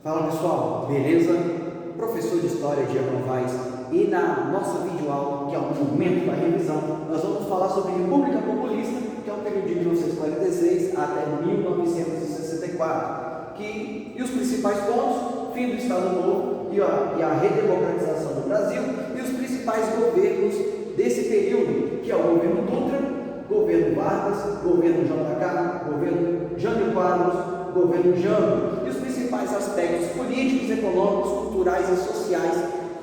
Fala pessoal, beleza? Professor de História Diego Novaes, e na nossa videoaula, que é o momento da revisão, nós vamos falar sobre República Populista, que é o período de 1946 até 1964, e os principais pontos, fim do Estado Novo e a redemocratização do Brasil, e os principais governos desse período, que é o governo Dutra, governo Vargas, governo JK, governo Jânio Quadros, governo Jango, e os principais aspectos políticos, econômicos, culturais e sociais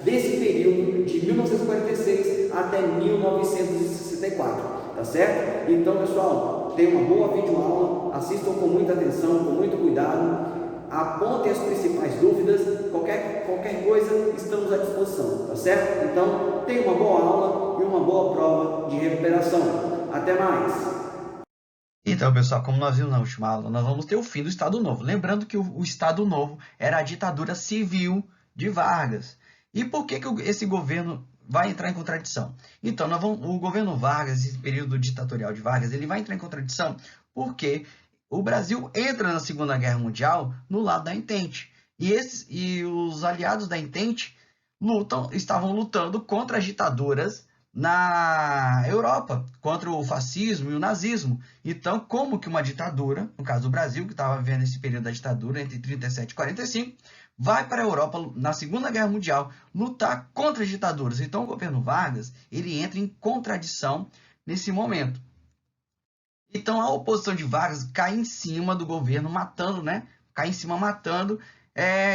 desse período de 1946 até 1964, tá certo? Então, pessoal, tenham uma boa videoaula, assistam com muita atenção, com muito cuidado, apontem as principais dúvidas, qualquer coisa, estamos à disposição, tá certo? Então, tenham uma boa aula e uma boa prova de recuperação. Até mais! Então, pessoal, como nós vimos na última aula, nós vamos ter o fim do Estado Novo. Lembrando que o Estado Novo era a ditadura civil de Vargas. E por que esse governo vai entrar em contradição? Então, o governo Vargas, esse período ditatorial de Vargas, ele vai entrar em contradição porque o Brasil entra na Segunda Guerra Mundial no lado da Entente. E os aliados da Entente estavam lutando contra as ditaduras na Europa, contra o fascismo e o nazismo. Então, como que uma ditadura, no caso do Brasil, que estava vivendo esse período da ditadura entre 37 e 45, vai para a Europa na Segunda Guerra Mundial lutar contra as ditaduras? Então, o governo Vargas ele entra em contradição nesse momento. Então, a oposição de Vargas cai em cima do governo, matando, né? Cai em cima matando,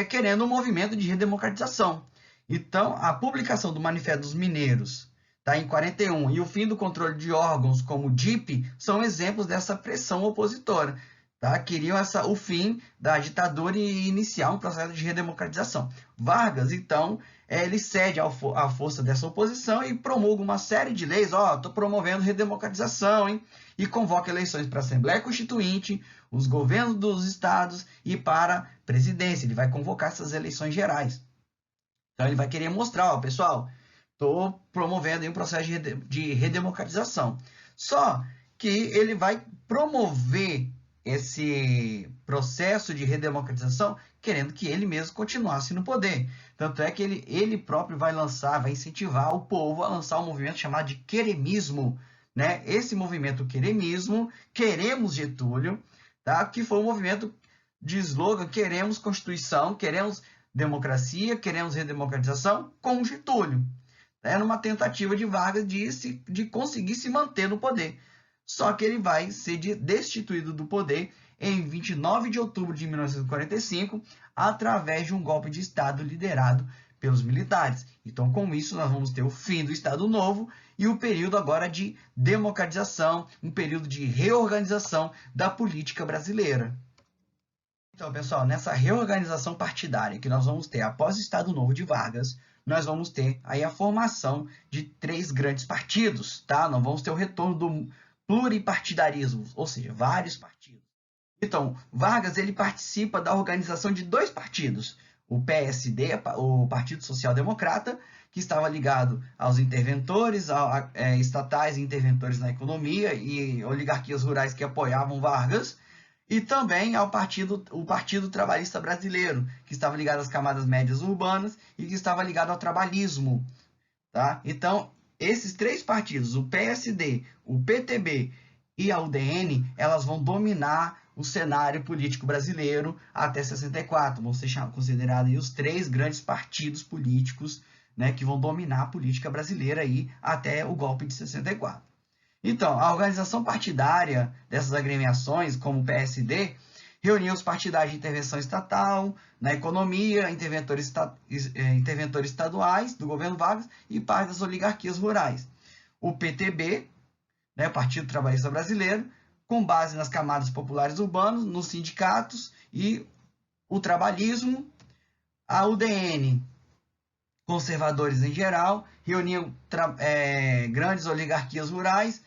querendo um movimento de redemocratização. Então, a publicação do Manifesto dos Mineiros, tá, em 41, e o fim do controle de órgãos como o DIP são exemplos dessa pressão opositora. Tá? Queriam o fim da ditadura e iniciar um processo de redemocratização. Vargas, então, ele cede à força dessa oposição e promulga uma série de leis. Estou promovendo redemocratização, hein? E convoca eleições para a Assembleia Constituinte, os governos dos estados e para a presidência. Ele vai convocar essas eleições gerais. Então, ele vai querer mostrar, pessoal, estou promovendo um processo de redemocratização. Só que ele vai promover esse processo de redemocratização querendo que ele mesmo continuasse no poder. Tanto é que ele próprio vai incentivar o povo a lançar um movimento chamado de queremismo, né? Esse movimento queremismo, Queremos Getúlio, tá? Que foi um movimento de slogan: queremos Constituição, queremos democracia, queremos redemocratização com Getúlio. Era uma tentativa de Vargas de conseguir se manter no poder. Só que ele vai ser destituído do poder em 29 de outubro de 1945, através de um golpe de Estado liderado pelos militares. Então, com isso, nós vamos ter o fim do Estado Novo e o período agora de democratização, um período de reorganização da política brasileira. Então, pessoal, nessa reorganização partidária que nós vamos ter após o Estado Novo de Vargas, nós vamos ter aí a formação de 3 grandes partidos, tá? Nós vamos ter o retorno do pluripartidarismo, ou seja, vários partidos. Então, Vargas ele participa da organização de 2 partidos, o PSD, o Partido Social Democrata, que estava ligado aos interventores estatais e interventores na economia e oligarquias rurais que apoiavam Vargas, e também o Partido Trabalhista Brasileiro, que estava ligado às camadas médias urbanas e que estava ligado ao trabalhismo. Tá? Então, esses 3 partidos, o PSD, o PTB e a UDN, elas vão dominar o cenário político brasileiro até 64. Vão ser considerados os 3 grandes partidos políticos, né, que vão dominar a política brasileira aí até o golpe de 64. Então, a organização partidária dessas agremiações, como o PSD, reunia os partidários de intervenção estatal, na economia, interventores estaduais do governo Vargas e parte das oligarquias rurais. O PTB, né, Partido Trabalhista Brasileiro, com base nas camadas populares urbanas, nos sindicatos e o trabalhismo. A UDN, conservadores em geral, reuniam grandes oligarquias rurais,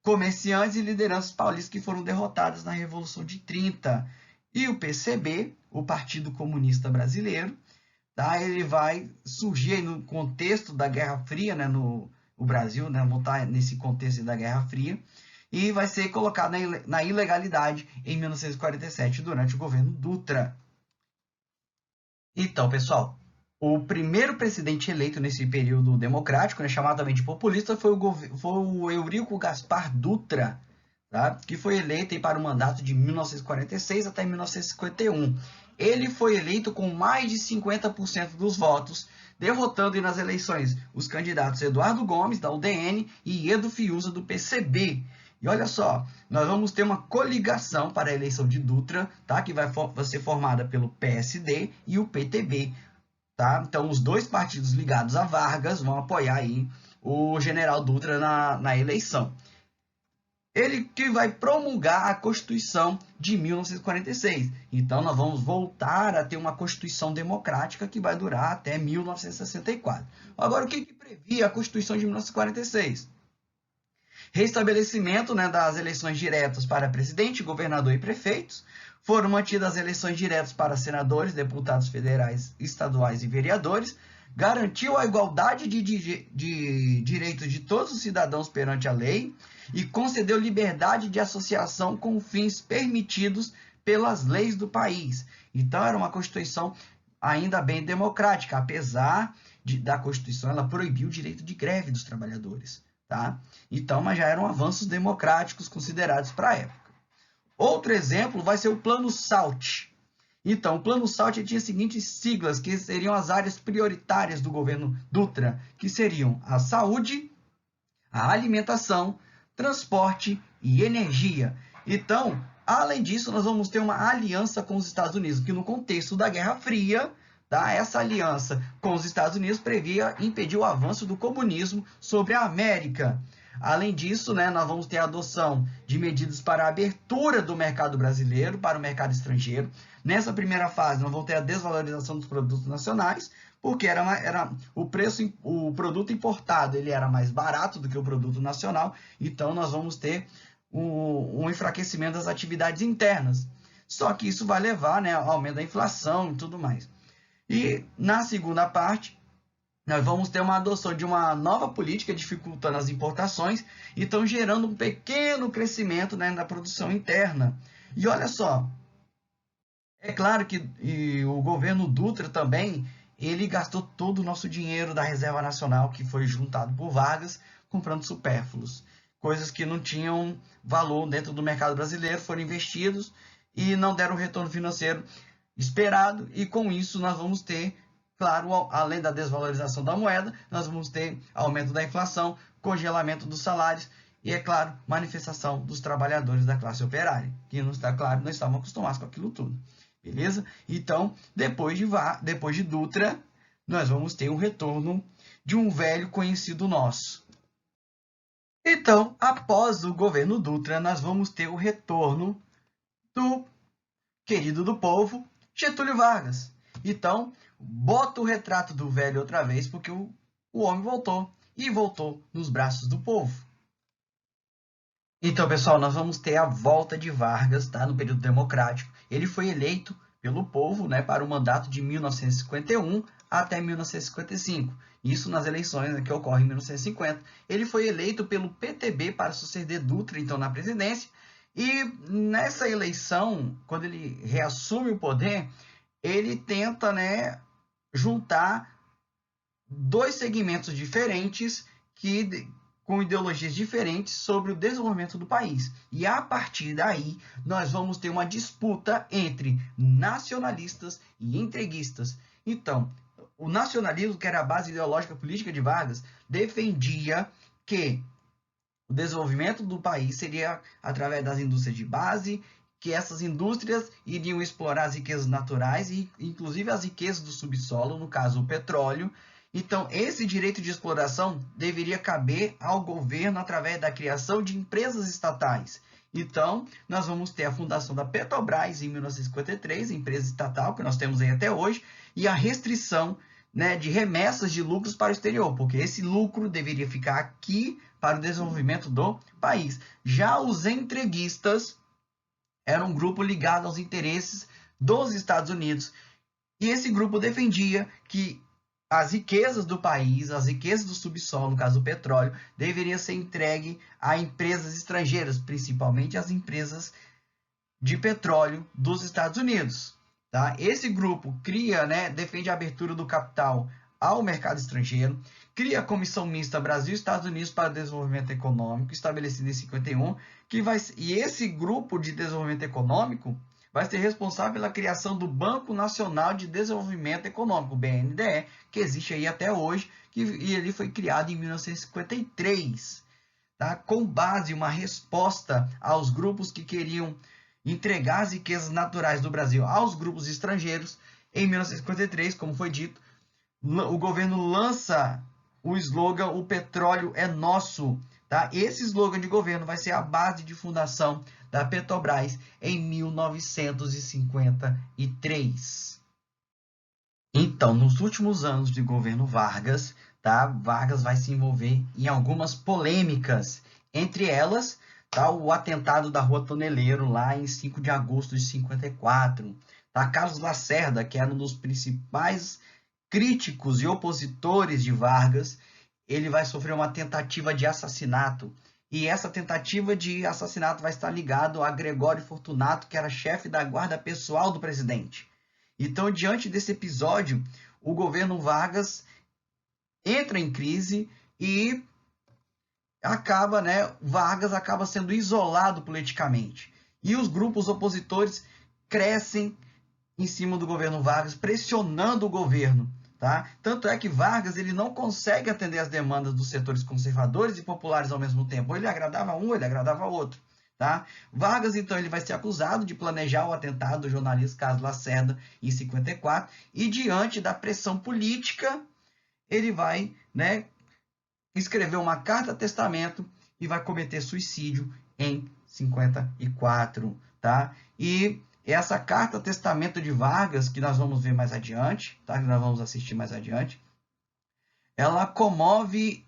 comerciantes e lideranças paulistas que foram derrotadas na Revolução de 30. E o PCB, o Partido Comunista Brasileiro, tá? Ele vai surgir no contexto da Guerra Fria, né? O Brasil, né? Voltar nesse contexto da Guerra Fria, e vai ser colocado na ilegalidade em 1947 durante o governo Dutra. Então, pessoal, o primeiro presidente eleito nesse período democrático, né, chamado também de populista, foi o Eurico Gaspar Dutra, tá? Que foi eleito aí para o mandato de 1946 até 1951. Ele foi eleito com mais de 50% dos votos, derrotando nas eleições os candidatos Eduardo Gomes, da UDN, e Edo Fiuza, do PCB. E olha só, nós vamos ter uma coligação para a eleição de Dutra, tá? Que vai ser formada pelo PSD e o PTB. Tá? Então, os dois partidos ligados a Vargas vão apoiar aí o general Dutra na eleição. Ele que vai promulgar a Constituição de 1946. Então, nós vamos voltar a ter uma Constituição democrática que vai durar até 1964. Agora, o que previa a Constituição de 1946? Restabelecimento, né, das eleições diretas para presidente, governador e prefeitos. Foram mantidas as eleições diretas para senadores, deputados federais, estaduais e vereadores. Garantiu a igualdade de direitos de todos os cidadãos perante a lei e concedeu liberdade de associação com fins permitidos pelas leis do país. Então, era uma Constituição ainda bem democrática, apesar da Constituição ela proibir o direito de greve dos trabalhadores. Tá? Então, mas já eram avanços democráticos considerados para a época. Outro exemplo vai ser o Plano SALT. Então, o Plano SALT tinha as seguintes siglas, que seriam as áreas prioritárias do governo Dutra, que seriam a saúde, a alimentação, transporte e energia. Então, além disso, nós vamos ter uma aliança com os Estados Unidos, que no contexto da Guerra Fria, tá, essa aliança com os Estados Unidos previa impedir o avanço do comunismo sobre a América. Além disso, né, nós vamos ter a adoção de medidas para a abertura do mercado brasileiro para o mercado estrangeiro. Nessa primeira fase, nós vamos ter a desvalorização dos produtos nacionais, porque o produto importado ele era mais barato do que o produto nacional, então nós vamos ter um enfraquecimento das atividades internas. Só que isso vai levar, né, ao aumento da inflação e tudo mais. E na segunda parte, nós vamos ter uma adoção de uma nova política dificultando as importações e estão gerando um pequeno crescimento, né, na produção interna. E olha só, é claro que o governo Dutra também, ele gastou todo o nosso dinheiro da Reserva Nacional, que foi juntado por Vargas, comprando supérfluos. Coisas que não tinham valor dentro do mercado brasileiro, foram investidos e não deram o retorno financeiro esperado. E com isso nós vamos ter, claro, além da desvalorização da moeda, nós vamos ter aumento da inflação, congelamento dos salários e, é claro, manifestação dos trabalhadores da classe operária, que não está claro, não estavam acostumados com aquilo tudo. Beleza? Então, depois de Dutra, nós vamos ter um retorno de um velho conhecido nosso. Então, após o governo Dutra, nós vamos ter o retorno do querido do povo, Getúlio Vargas. Então, bota o retrato do velho outra vez, porque o homem voltou, e voltou nos braços do povo. Então, pessoal, nós vamos ter a volta de Vargas, tá, no período democrático. Ele foi eleito pelo povo, né, para o mandato de 1951 até 1955. Isso nas eleições, né, que ocorrem em 1950. Ele foi eleito pelo PTB para suceder Dutra, então, na presidência. E nessa eleição, quando ele reassume o poder, ele tenta, né, juntar dois segmentos diferentes com ideologias diferentes sobre o desenvolvimento do país. E a partir daí, nós vamos ter uma disputa entre nacionalistas e entreguistas. Então, o nacionalismo, que era a base ideológica política de Vargas, defendia que o desenvolvimento do país seria através das indústrias de base, que essas indústrias iriam explorar as riquezas naturais e inclusive as riquezas do subsolo, no caso o petróleo. Então, esse direito de exploração deveria caber ao governo através da criação de empresas estatais. Então, nós vamos ter a fundação da Petrobras em 1953, empresa estatal que nós temos aí até hoje, e a restrição, né, de remessas de lucros para o exterior, porque esse lucro deveria ficar aqui para o desenvolvimento do país. Já os entreguistas eram um grupo ligado aos interesses dos Estados Unidos, e esse grupo defendia que as riquezas do país, as riquezas do subsolo, no caso do petróleo, deveriam ser entregue a empresas estrangeiras, principalmente as empresas de petróleo dos Estados Unidos. Tá? Esse grupo cria, né, defende a abertura do capital ao mercado estrangeiro, cria a Comissão Mista Brasil e Estados Unidos para Desenvolvimento Econômico, estabelecida em 51, e esse grupo de desenvolvimento econômico vai ser responsável pela criação do Banco Nacional de Desenvolvimento Econômico, BNDE, que existe aí até hoje, e ele foi criado em 1953, tá? Com base em uma resposta aos grupos que queriam entregar as riquezas naturais do Brasil aos grupos estrangeiros. Em 1953, como foi dito, o governo lança o slogan "O petróleo é nosso". Tá? Esse slogan de governo vai ser a base de fundação da Petrobras em 1953. Então, nos últimos anos de governo Vargas, tá? Vargas vai se envolver em algumas polêmicas, entre elas, tá? O atentado da Rua Toneleiro, lá em 5 de agosto de 54. Tá? Carlos Lacerda, que era um dos principais críticos e opositores de Vargas, ele vai sofrer uma tentativa de assassinato. E essa tentativa de assassinato vai estar ligado a Gregório Fortunato, que era chefe da guarda pessoal do presidente. Então, diante desse episódio, o governo Vargas entra em crise e Vargas acaba sendo isolado politicamente. E os grupos opositores crescem em cima do governo Vargas, pressionando o governo. Tá? Tanto é que Vargas ele não consegue atender as demandas dos setores conservadores e populares ao mesmo tempo. Ou ele agradava um, ou ele agradava outro. Tá? Vargas, então, ele vai ser acusado de planejar o atentado do jornalista Carlos Lacerda em 54, e diante da pressão política, ele vai, né, escrever uma carta-testamento e vai cometer suicídio em 54. Tá? E essa carta-testamento de Vargas, que nós vamos ver mais adiante, tá? Que nós vamos assistir mais adiante, ela comove,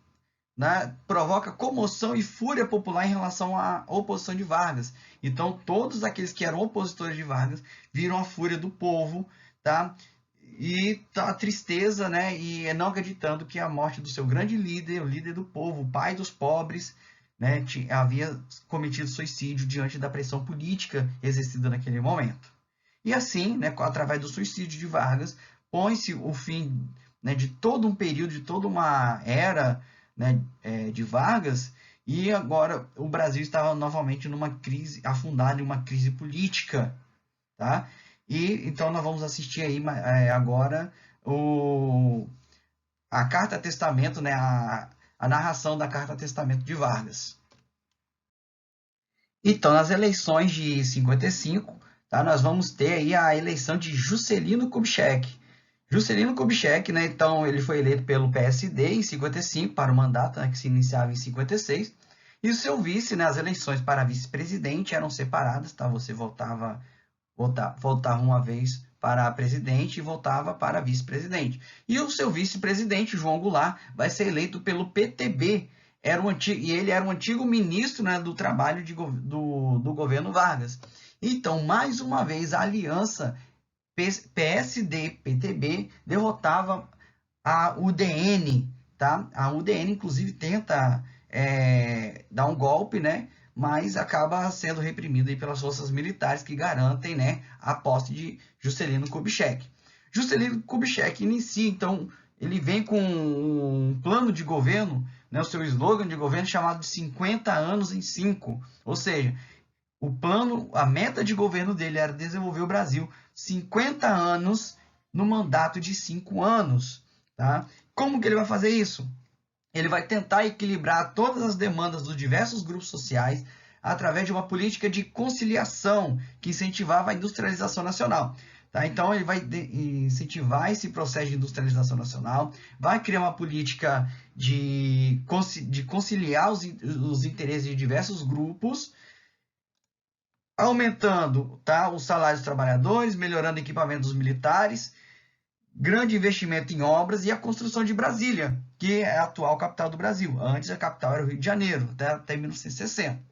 né, provoca comoção e fúria popular em relação à oposição de Vargas. Então, todos aqueles que eram opositores de Vargas viram a fúria do povo, tá? E tá a tristeza, né? E não acreditando que a morte do seu grande líder, o líder do povo, o pai dos pobres, né, havia cometido suicídio diante da pressão política exercida naquele momento. E assim, né, através do suicídio de Vargas, põe-se o fim, né, de todo um período, de toda uma era, né, de Vargas, e agora o Brasil estava novamente numa crise, afundado em uma crise política. Tá? E então nós vamos assistir aí agora a Carta Testamento, né, a narração da Carta Testamento de Vargas. Então, nas eleições de 55, tá, nós vamos ter aí a eleição de Juscelino Kubitschek. Juscelino Kubitschek, né, então, ele foi eleito pelo PSD em 55 para o mandato, né, que se iniciava em 56, e o seu vice, né, as eleições para vice-presidente eram separadas, tá? Você votava uma vez para presidente e votava para vice-presidente. E o seu vice-presidente, João Goulart, vai ser eleito pelo PTB. E ele era um antigo ministro, né, do trabalho do governo Vargas. Então, mais uma vez, a aliança PSD-PTB derrotava a UDN. Tá? A UDN, inclusive, tenta dar um golpe, né? Mas acaba sendo reprimido aí pelas forças militares que garantem, né, a posse de Juscelino Kubitschek. Juscelino Kubitschek inicia, então, ele vem com um plano de governo, né, o seu slogan de governo chamado de 50 anos em 5. Ou seja, a meta de governo dele era desenvolver o Brasil 50 anos no mandato de 5 anos. Tá? Como que ele vai fazer isso? Ele vai tentar equilibrar todas as demandas dos diversos grupos sociais através de uma política de conciliação que incentivava a industrialização nacional. Tá? Então, ele vai incentivar esse processo de industrialização nacional, vai criar uma política de conciliar os interesses de diversos grupos, aumentando, tá, os salários dos trabalhadores, melhorando o equipamento dos militares, grande investimento em obras e a construção de Brasília, que é a atual capital do Brasil. Antes a capital era o Rio de Janeiro, até 1960.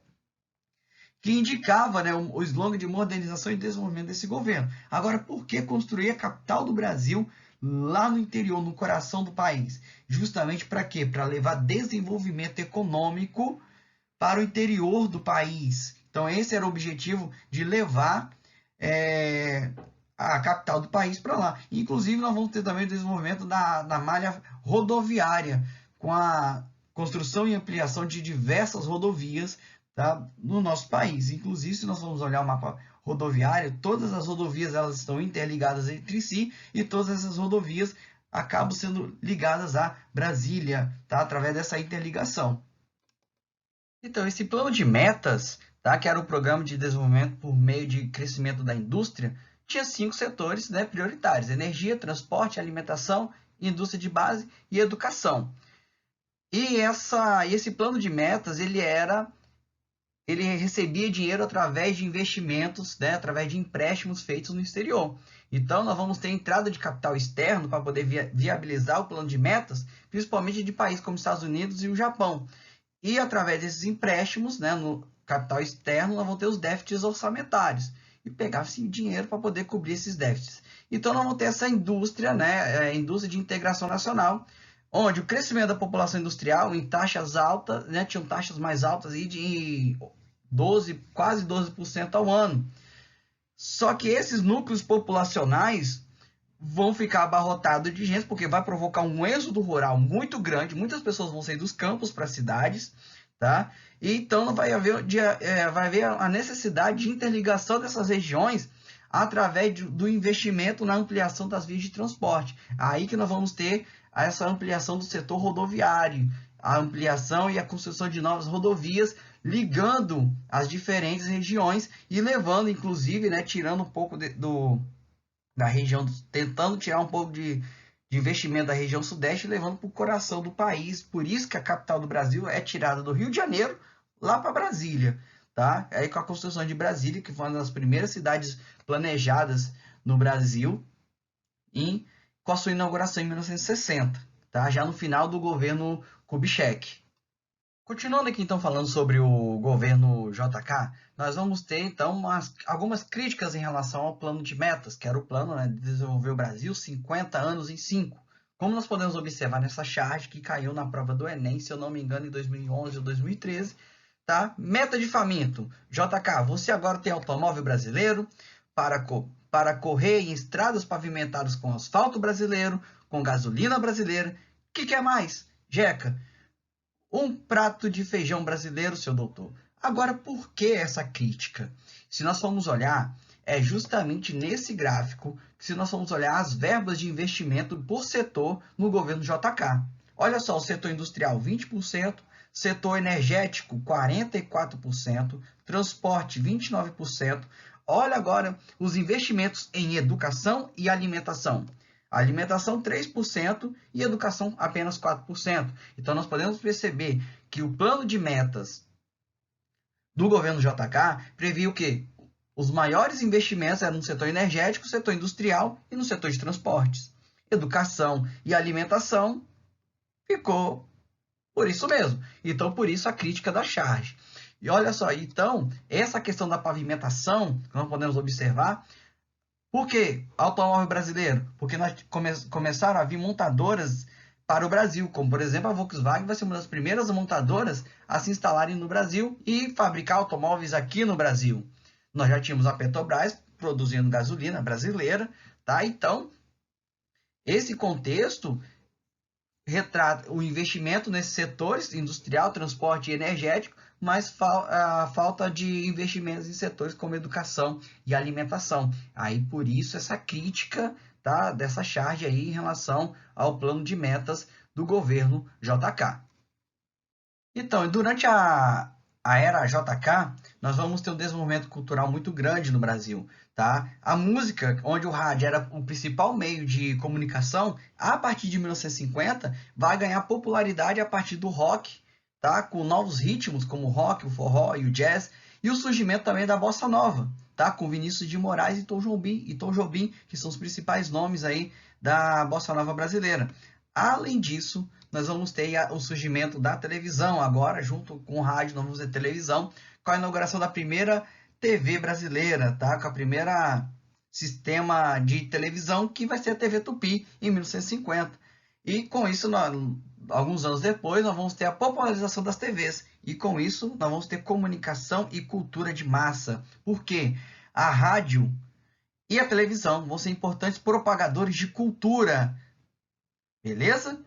Que indicava, né, o slogan de modernização e desenvolvimento desse governo. Agora, por que construir a capital do Brasil lá no interior, no coração do país? Justamente para quê? Para levar desenvolvimento econômico para o interior do país. Então, esse era o objetivo de levar a capital do país para lá. Inclusive, nós vamos ter também o desenvolvimento da malha rodoviária, com a construção e ampliação de diversas rodovias, tá, no nosso país. Inclusive, se nós vamos olhar o mapa rodoviário, todas as rodovias elas estão interligadas entre si e todas essas rodovias acabam sendo ligadas a Brasília, tá, através dessa interligação. Então, esse plano de metas, tá, que era o programa de desenvolvimento por meio de crescimento da indústria, tinha 5 setores, né, prioritários: energia, transporte, alimentação, indústria de base e educação. E esse plano de metas, ele recebia dinheiro através de investimentos, né, através de empréstimos feitos no exterior. Então, nós vamos ter entrada de capital externo para poder viabilizar o plano de metas, principalmente de países como Estados Unidos e o Japão. E através desses empréstimos, né, no capital externo, nós vamos ter os déficits orçamentários e pegar esse dinheiro para poder cobrir esses déficits. Então, nós vamos ter essa indústria, né, indústria de integração nacional, onde o crescimento da população industrial em taxas altas, né, tinham taxas mais altas aí de quase 12% ao ano. Só que esses núcleos populacionais vão ficar abarrotados de gente, porque vai provocar um êxodo rural muito grande, muitas pessoas vão sair dos campos para as cidades, tá? E então vai haver a necessidade de interligação dessas regiões através do investimento na ampliação das vias de transporte. Aí que nós vamos ter essa ampliação do setor rodoviário, a ampliação e a construção de novas rodovias, ligando as diferentes regiões e levando, inclusive, né, tirando um pouco da região, tentando tirar um pouco de investimento da região sudeste e levando para o coração do país. Por isso que a capital do Brasil é tirada do Rio de Janeiro lá para Brasília, tá? Aí com a construção de Brasília, que foi uma das primeiras cidades planejadas no Brasil, com a sua inauguração em 1960, tá? Já no final do governo Kubitschek. Continuando aqui então falando sobre o governo JK, nós vamos ter então algumas críticas em relação ao plano de metas, que era o plano, né, de desenvolver o Brasil 50 anos em 5. Como nós podemos observar nessa charge que caiu na prova do Enem, se eu não me engano, em 2011 ou 2013, tá? Meta de faminto. JK, você agora tem automóvel brasileiro para correr em estradas pavimentadas com asfalto brasileiro, com gasolina brasileira. O que quer mais? Jeca, um prato de feijão brasileiro, seu doutor. Agora, por que essa crítica? Se nós formos olhar, é justamente nesse gráfico que se nós formos olhar as verbas de investimento por setor no governo JK. Olha só, o setor industrial 20%, setor energético 44%, transporte 29%. Olha agora os investimentos em educação e alimentação. Alimentação 3% e educação apenas 4%. Então, nós podemos perceber que o plano de metas do governo JK previa o quê? Os maiores investimentos eram no setor energético, setor industrial e no setor de transportes. Educação e alimentação ficou por isso mesmo. Então, por isso a crítica da charge. E olha só, então, essa questão da pavimentação, que nós podemos observar. Por que automóvel brasileiro? Porque nós começaram a vir montadoras para o Brasil, como por exemplo a Volkswagen vai ser uma das primeiras montadoras a se instalarem no Brasil e fabricar automóveis aqui no Brasil. Nós já tínhamos a Petrobras produzindo gasolina brasileira, tá? Então, esse contexto retrata o investimento nesses setores, industrial, transporte e energético, mas a falta de investimentos em setores como educação e alimentação. Aí, por isso, essa crítica, tá, dessa charge aí em relação ao plano de metas do governo JK. Então, durante a era JK, nós vamos ter um desenvolvimento cultural muito grande no Brasil. Tá? A música, onde o rádio era o principal meio de comunicação, a partir de 1950, vai ganhar popularidade a partir do rock, tá? Com novos ritmos como o rock, o forró e o jazz, e o surgimento também da bossa nova, tá? Com Vinícius de Moraes e Tom Jobim, que são os principais nomes aí da bossa nova brasileira. Além disso, nós vamos ter o surgimento da televisão agora, junto com o rádio, nós vamos ter televisão, com a inauguração da primeira TV brasileira, tá? Com a primeira sistema de televisão, que vai ser a TV Tupi, em 1950. E com isso, alguns anos depois, nós vamos ter a popularização das TVs. E com isso, nós vamos ter comunicação e cultura de massa. Por quê? A rádio e a televisão vão ser importantes propagadores de cultura, beleza?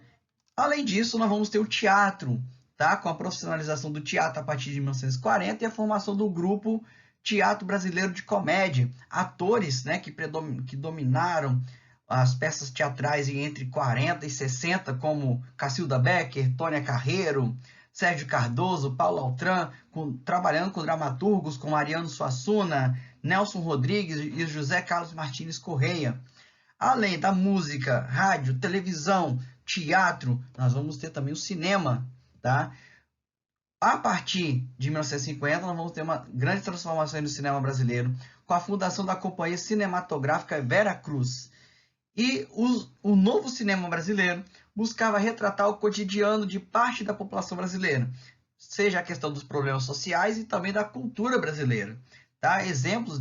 Além disso, nós vamos ter o teatro, tá? Com a profissionalização do teatro a partir de 1940 e a formação do grupo Teatro Brasileiro de Comédia. Atores, né, que dominaram as peças teatrais entre 40 e 60, como Cacilda Becker, Tônia Carreiro, Sérgio Cardoso, Paulo Altran, trabalhando com dramaturgos como Ariano Suassuna, Nelson Rodrigues e José Carlos Martins Correia. Além da música, rádio, televisão, teatro, nós vamos ter também o cinema, tá? A partir de 1950, nós vamos ter uma grande transformação no cinema brasileiro, com a fundação da Companhia Cinematográfica Vera Cruz. E o novo cinema brasileiro buscava retratar o cotidiano de parte da população brasileira, seja a questão dos problemas sociais e também da cultura brasileira. Tá? Exemplos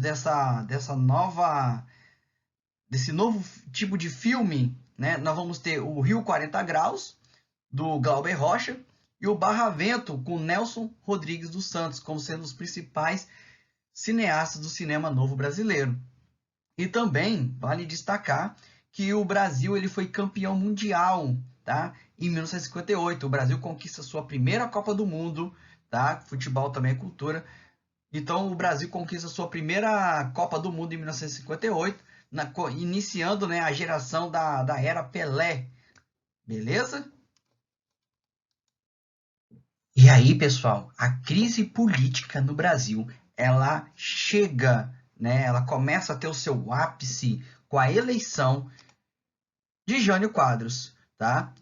desse novo tipo de filme, né? Nós vamos ter o Rio 40 Graus, do Glauber Rocha, e o Barravento, com Nelson Rodrigues dos Santos, como sendo os principais cineastas do cinema novo brasileiro. E também vale destacar que o Brasil ele foi campeão mundial, tá? Em 1958, o Brasil conquista sua primeira Copa do Mundo, tá? Futebol também é cultura. Então, o Brasil conquista sua primeira Copa do Mundo em 1958, iniciando, né, a geração da era Pelé. Beleza? E aí, pessoal, a crise política no Brasil, ela chega, né, ela começa a ter o seu ápice com a eleição de Jânio Quadros, tá?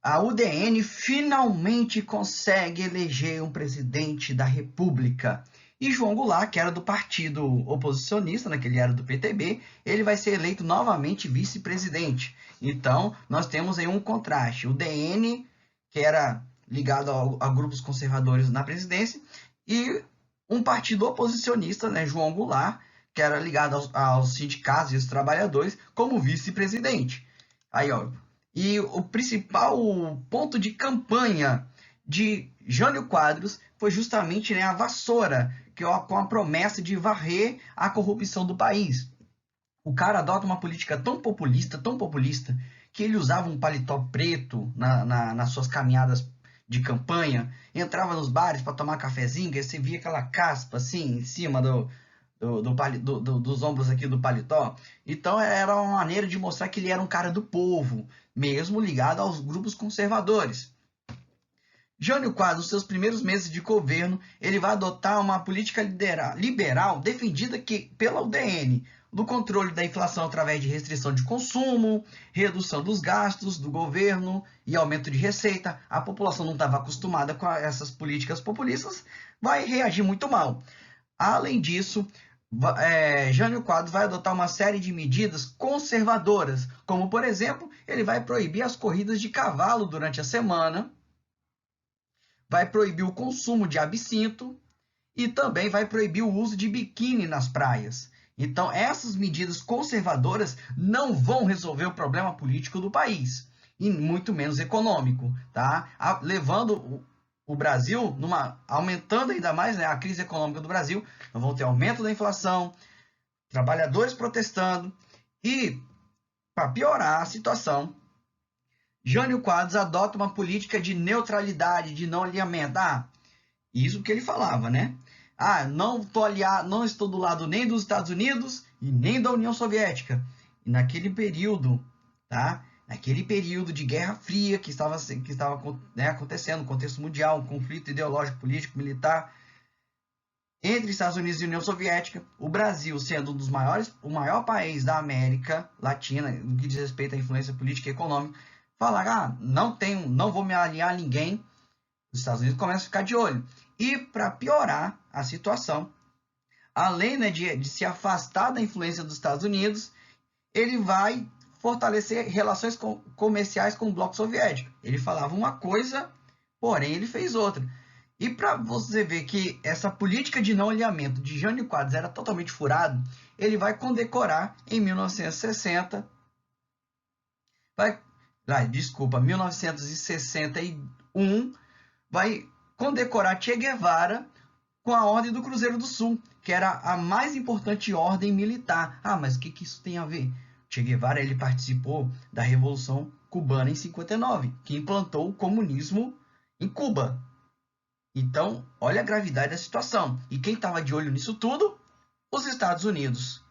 A UDN finalmente consegue eleger um presidente da República. E João Goulart, que era do partido oposicionista, né, que ele era do PTB, ele vai ser eleito novamente vice-presidente. Então, nós temos aí um contraste. O DN, que era ligado a grupos conservadores na presidência, e um partido oposicionista, né, João Goulart, que era ligado aos sindicatos e aos trabalhadores, como vice-presidente. Aí, ó, e o principal ponto de campanha de Jânio Quadros foi justamente, né, a vassoura, que com a promessa de varrer a corrupção do país. O cara adota uma política tão populista, que ele usava um paletó preto nas suas caminhadas de campanha, entrava nos bares para tomar cafezinho, e você via aquela caspa assim em cima dos ombros aqui do paletó. Então era uma maneira de mostrar que ele era um cara do povo, mesmo ligado aos grupos conservadores. Jânio Quadros, nos seus primeiros meses de governo, ele vai adotar uma política liberal defendida pela UDN, do controle da inflação através de restrição de consumo, redução dos gastos do governo e aumento de receita. A população não estava acostumada com essas políticas populistas, vai reagir muito mal. Além disso, Jânio Quadros vai adotar uma série de medidas conservadoras, como, por exemplo, ele vai proibir as corridas de cavalo durante a semana, vai proibir o consumo de absinto e também vai proibir o uso de biquíni nas praias. Então, essas medidas conservadoras não vão resolver o problema político do país, e muito menos econômico, tá? Levando o Brasil, aumentando ainda mais, né, a crise econômica do Brasil. Nós vamos ter aumento da inflação, trabalhadores protestando e, para piorar a situação, Jânio Quadros adota uma política de neutralidade, de não alinhamento. Isso que ele falava, né? Não estou do lado nem dos Estados Unidos e nem da União Soviética. E naquele período, tá? Naquele período de Guerra Fria que estava né, acontecendo, no contexto mundial, um conflito ideológico, político, militar entre Estados Unidos e União Soviética, o Brasil sendo o maior país da América Latina, no que diz respeito à influência política e econômica, falar, não vou me alinhar a ninguém, os Estados Unidos começam a ficar de olho. E para piorar a situação, além, né, de se afastar da influência dos Estados Unidos, ele vai fortalecer relações comerciais com o bloco soviético. Ele falava uma coisa, porém ele fez outra. E para você ver que essa política de não alinhamento de Jânio Quadros era totalmente furado, ele vai condecorar em 1960, 1961, vai condecorar Che Guevara com a Ordem do Cruzeiro do Sul, que era a mais importante ordem militar. Ah, mas o que isso tem a ver? Che Guevara ele participou da Revolução Cubana em 59, que implantou o comunismo em Cuba. Então, olha a gravidade da situação. E quem estava de olho nisso tudo? Os Estados Unidos.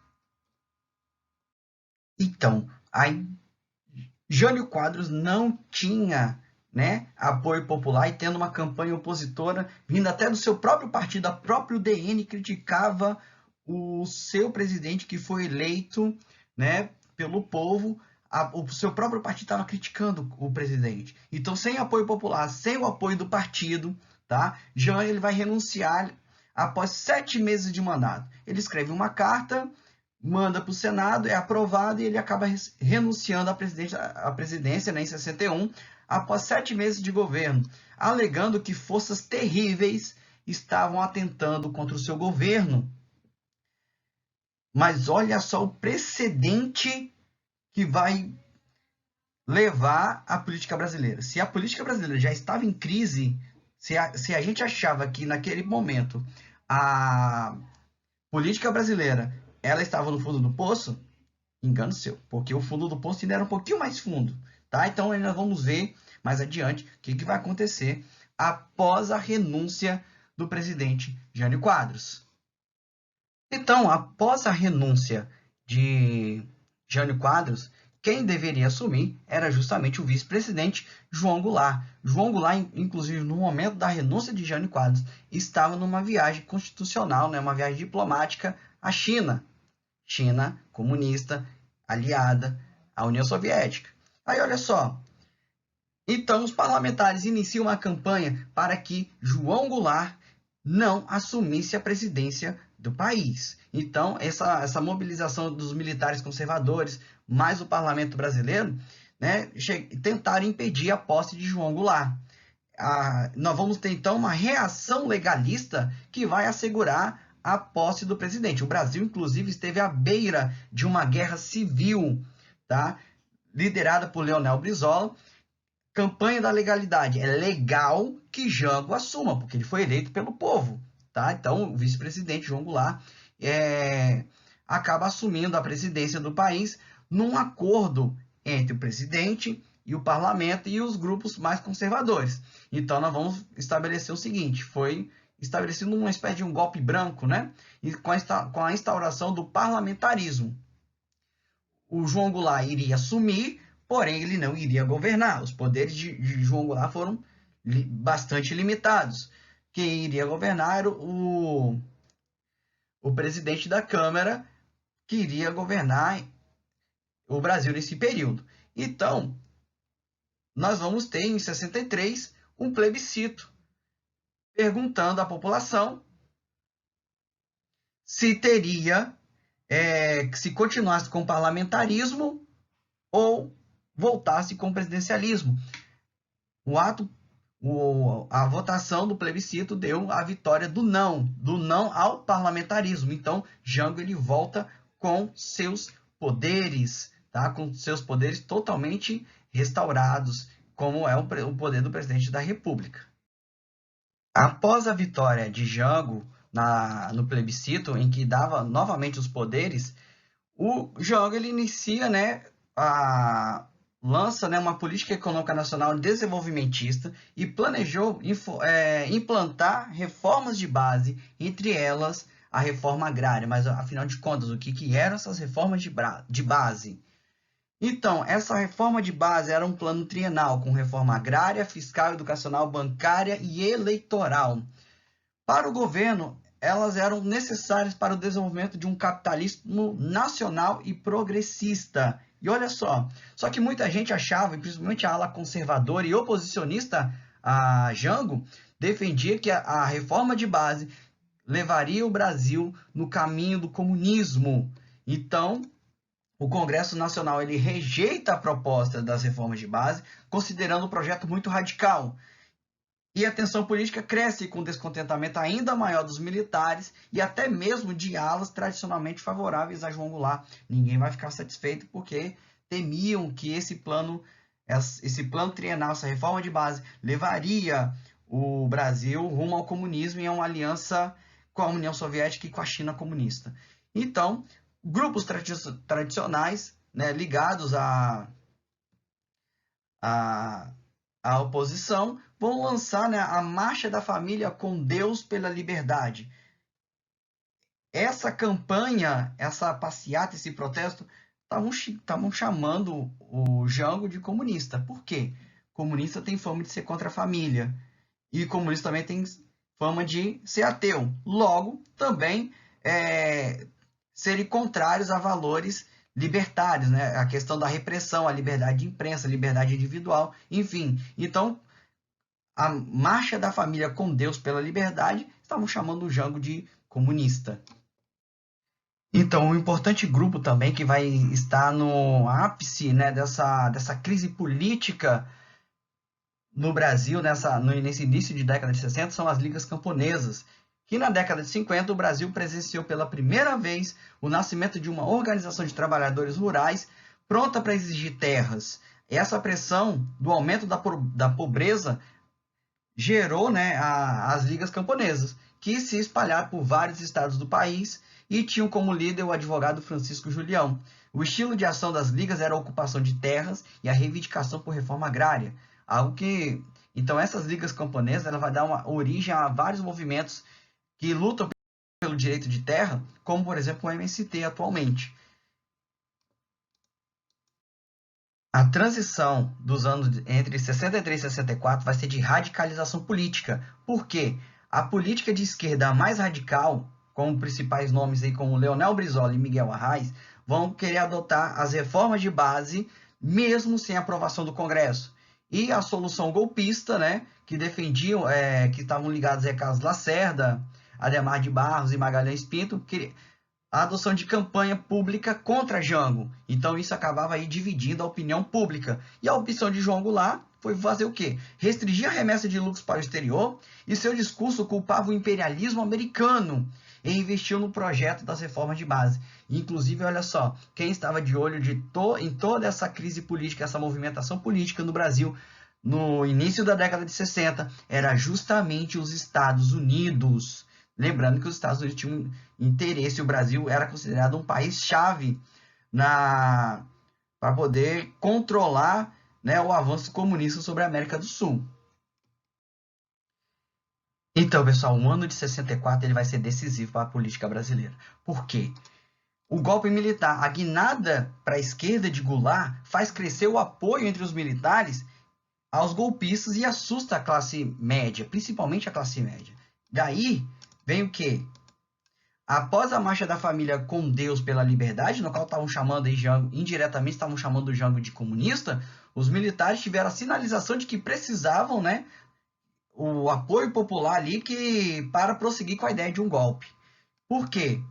Então, aí Jânio Quadros não tinha, né, apoio popular, e tendo uma campanha opositora, vindo até do seu próprio partido, a próprio DN criticava o seu presidente que foi eleito, né, pelo povo. O seu próprio partido estava criticando o presidente. Então, sem apoio popular, sem o apoio do partido, tá? Jânio ele vai renunciar após 7 meses de mandato. Ele escreve uma carta, manda para o Senado, é aprovado e ele acaba renunciando à presidência, né, em 61, após 7 meses de governo, alegando que forças terríveis estavam atentando contra o seu governo. Mas olha só o precedente que vai levar a política brasileira. Se a política brasileira já estava em crise, se a gente achava que naquele momento a política brasileira ela estava no fundo do poço, engano seu, porque o fundo do poço ainda era um pouquinho mais fundo, tá? Então nós vamos ver mais adiante o que vai acontecer após a renúncia do presidente Jânio Quadros. Então, após a renúncia de Jânio Quadros, quem deveria assumir era justamente o vice-presidente João Goulart. João Goulart, inclusive, no momento da renúncia de Jânio Quadros, estava numa viagem constitucional, né, uma viagem diplomática à China. China comunista, aliada à União Soviética. Aí, olha só. Então, os parlamentares iniciam uma campanha para que João Goulart não assumisse a presidência do país. Então, essa mobilização dos militares conservadores, mais o parlamento brasileiro, né, tentaram impedir a posse de João Goulart. Nós vamos ter, então, uma reação legalista que vai assegurar a posse do presidente. O Brasil, inclusive, esteve à beira de uma guerra civil, tá? Liderada por Leonel Brizola. Campanha da legalidade. É legal que Jango assuma, porque ele foi eleito pelo povo. Tá? Então, o vice-presidente João Goulart acaba assumindo a presidência do país num acordo entre o presidente e o parlamento e os grupos mais conservadores. Então, nós vamos estabelecer o seguinte, foi estabelecido uma espécie de um golpe branco, né? E com a instauração do parlamentarismo. O João Goulart iria assumir, porém ele não iria governar. Os poderes de João Goulart foram bastante limitados. Quem iria governar era o presidente da Câmara, que iria governar o Brasil nesse período. Então, nós vamos ter em 63 um plebiscito perguntando à população se teria, se continuasse com o parlamentarismo ou voltasse com o presidencialismo. A votação do plebiscito deu a vitória do não ao parlamentarismo. Então, Jango ele volta com seus poderes, tá? Com seus poderes totalmente restaurados, como é o poder do presidente da República. Após a vitória de Jango no plebiscito, em que dava novamente os poderes, o Jango ele inicia, né, lança, né, uma política econômica nacional desenvolvimentista e planejou implantar reformas de base, entre elas a reforma agrária. Mas, afinal de contas, o que eram essas reformas de base? Então, essa reforma de base era um plano trienal, com reforma agrária, fiscal, educacional, bancária e eleitoral. Para o governo, elas eram necessárias para o desenvolvimento de um capitalismo nacional e progressista. E olha só que muita gente achava, principalmente a ala conservadora e oposicionista a Jango, defendia que a reforma de base levaria o Brasil no caminho do comunismo. Então, o Congresso Nacional ele rejeita a proposta das reformas de base, considerando o projeto muito radical. E a tensão política cresce com descontentamento ainda maior dos militares e até mesmo de alas tradicionalmente favoráveis a João Goulart. Ninguém vai ficar satisfeito porque temiam que esse plano trienal, essa reforma de base, levaria o Brasil rumo ao comunismo e a uma aliança com a União Soviética e com a China comunista. Então, grupos tradicionais, né, ligados à oposição vão lançar, né, a Marcha da Família com Deus pela Liberdade. Essa campanha, essa passeata, esse protesto, estavam chamando o Jango de comunista. Por quê? Comunista tem fama de ser contra a família. E comunista também tem fama de ser ateu. Logo, também serem contrários a valores libertários, né? A questão da repressão, a liberdade de imprensa, a liberdade individual, enfim. Então, a Marcha da Família com Deus pela Liberdade estavam chamando o Jango de comunista. Então, um importante grupo também que vai estar no ápice, né, dessa crise política no Brasil, nesse início de década de 60, são as ligas camponesas, que na década de 50 o Brasil presenciou pela primeira vez o nascimento de uma organização de trabalhadores rurais pronta para exigir terras. Essa pressão do aumento da pobreza gerou, né, as ligas camponesas, que se espalharam por vários estados do país e tinham como líder o advogado Francisco Julião. O estilo de ação das ligas era a ocupação de terras e a reivindicação por reforma agrária. Algo que, então, essas ligas camponesas, ela vai dar uma origem a vários movimentos que lutam pelo direito de terra, como, por exemplo, o MST atualmente. A transição dos anos entre 63 e 64 vai ser de radicalização política. Por quê? A política de esquerda mais radical, com principais nomes aí como Leonel Brizola e Miguel Arraes, vão querer adotar as reformas de base, mesmo sem aprovação do Congresso. E a solução golpista, né, que defendiam, que estavam ligados a Carlos Lacerda, Adhemar de Barros e Magalhães Pinto, a adoção de campanha pública contra Jango. Então isso acabava aí dividindo a opinião pública. E a opção de João Goulart foi fazer o quê? Restringir a remessa de lucros para o exterior, e seu discurso culpava o imperialismo americano e investiu no projeto das reformas de base. Inclusive, olha só, quem estava de olho em toda essa crise política, essa movimentação política no Brasil, no início da década de 60, era justamente os Estados Unidos. Lembrando que os Estados Unidos tinham um interesse, o Brasil era considerado um país-chave para poder controlar, né, o avanço comunista sobre a América do Sul. Então, pessoal, o ano de 64 ele vai ser decisivo para a política brasileira. Por quê? O golpe militar, a guinada para a esquerda de Goulart, faz crescer o apoio entre os militares aos golpistas e assusta a classe média, principalmente a classe média. Daí vem o quê? Após a Marcha da Família com Deus pela Liberdade, no qual estavam chamando aí Jango, indiretamente estavam chamando o Jango de comunista, os militares tiveram a sinalização de que precisavam, né, o apoio popular ali para prosseguir com a ideia de um golpe. Por quê?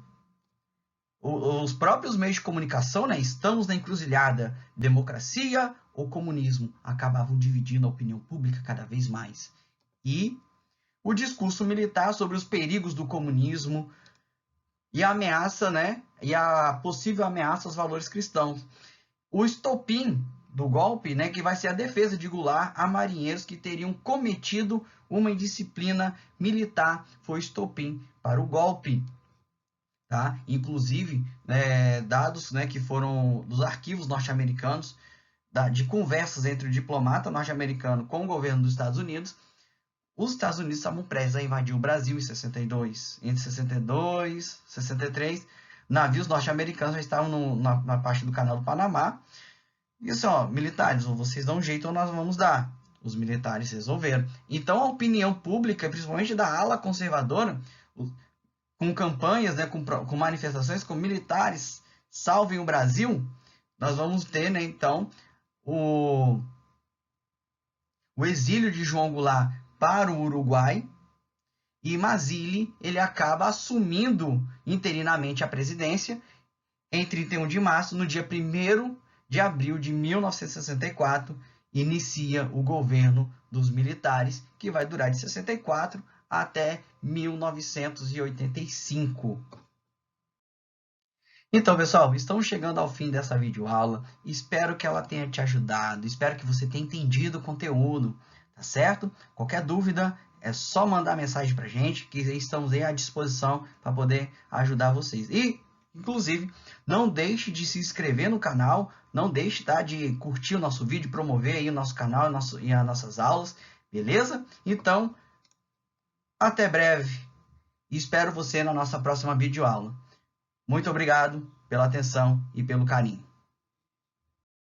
Os próprios meios de comunicação, né, estamos na encruzilhada democracia ou comunismo, acabavam dividindo a opinião pública cada vez mais. E o discurso militar sobre os perigos do comunismo e a ameaça, né, e a possível ameaça aos valores cristãos. O estopim do golpe, né, que vai ser a defesa de Goulart a marinheiros que teriam cometido uma indisciplina militar, foi estopim para o golpe. Tá? Inclusive, dados, né, que foram dos arquivos norte-americanos, de conversas entre o diplomata norte-americano com o governo dos Estados Unidos, os Estados Unidos estavam prestes a invadir o Brasil em 62. Entre 62 e 63, navios norte-americanos já estavam na parte do Canal do Panamá. E assim, ó, militares, ou vocês dão um jeito ou nós vamos dar. Os militares resolveram. Então a opinião pública, principalmente da ala conservadora, com campanhas, né, com manifestações, com militares, salvem o Brasil, nós vamos ter, né, então, o exílio de João Goulart para o Uruguai, e Mazzilli, ele acaba assumindo interinamente a presidência em 31 de março, no dia 1º de abril de 1964, inicia o governo dos militares, que vai durar de 64 até 1985. Então, pessoal, estamos chegando ao fim dessa videoaula. Espero que ela tenha te ajudado, espero que você tenha entendido o conteúdo, tá certo? Qualquer dúvida, é só mandar mensagem pra gente, que estamos aí à disposição para poder ajudar vocês. E, inclusive, não deixe de se inscrever no canal, não deixe, tá, de curtir o nosso vídeo, promover aí o nosso canal e as nossas aulas, beleza? Então, até breve e espero você na nossa próxima videoaula. Muito obrigado pela atenção e pelo carinho.